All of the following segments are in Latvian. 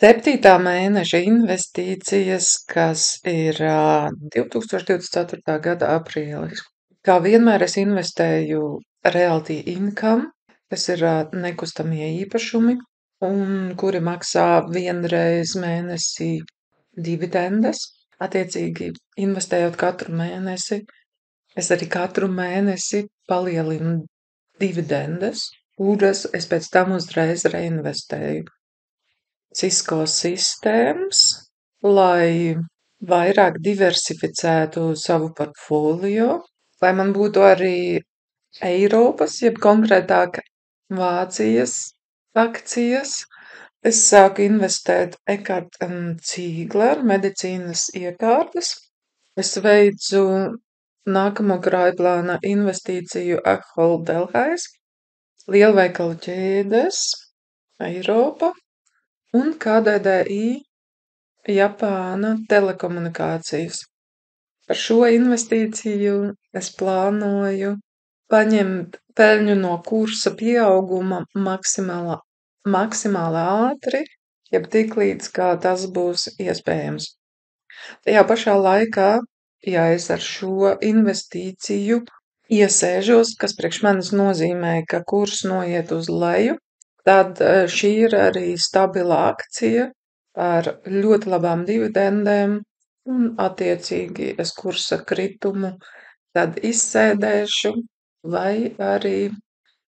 Septītā mēneša investīcijas, kas ir 2024. gada aprīlis. Kā vienmēr es investēju Realty Income, kas ir nekustamie īpašumi, un kuri maksā vienreiz mēnesī dividendes. Attiecīgi, investējot katru mēnesi, es arī katru mēnesi palielinu dividendes, kuras es pēc tam uzreiz reinvestēju Cisco sistēmas, lai vairāk diversificētu savu portfolio, lai man būtu arī Eiropas, jeb konkrētāk Vācijas akcijas. Es sāku investēt Eckert & Ziegler medicīnas iekārtas. Es veicu nākamo krājplāna investīciju Ahold Delhaize, lielveikalu ķēdes, Eiropa un KDDI Japāna telekomunikācijas. Par šo investīciju es plānoju paņemt peļņu no kursa pieauguma maksimāli ātri, jeb tiklīdz kā tas būs iespējams. Tajā pašā laikā, ja es ar šo investīciju iesēžos, kas priekš manis nozīmē, ka kurs noiet uz leju, tad šī ir arī stabila akcija ar ļoti labām dividendēm, un attiecīgi es kursa kritumu tad izsēdēšu, vai arī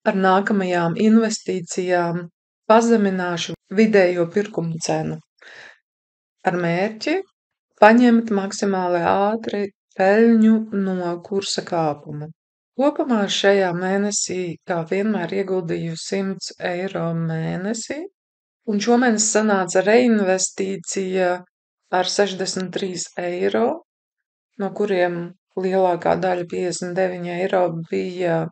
ar nākamajām investīcijām pazemināšu vidējo pirkuma cenu ar mērķi paņemt maksimāli ātri peļņu no kursa kāpuma. Kopumā šajā mēnesī, kā vienmēr, ieguldīju 100 eiro mēnesī, un šomēnes sanāca reinvestīcija ar 63 eiro, no kuriem lielākā daļa 59 eiro bija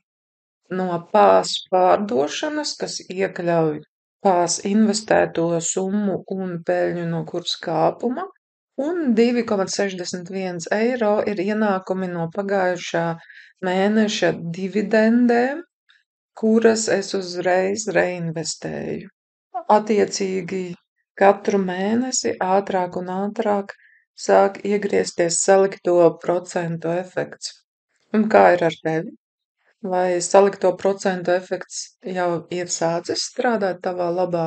no pās pārdošanas, kas iekļauj pās investēto summu un peļņu no kursa kāpuma, un 2,61 eiro ir ienākumi no pagājušā mēneša dividendēm, kuras es uzreiz reinvestēju. Attiecīgi katru mēnesi ātrāk un ātrāk sāk iegriezties salikto procentu efekts. Un kā ir ar tevi? Vai salikto procentu efekts jau ir sācis strādāt tavā labā?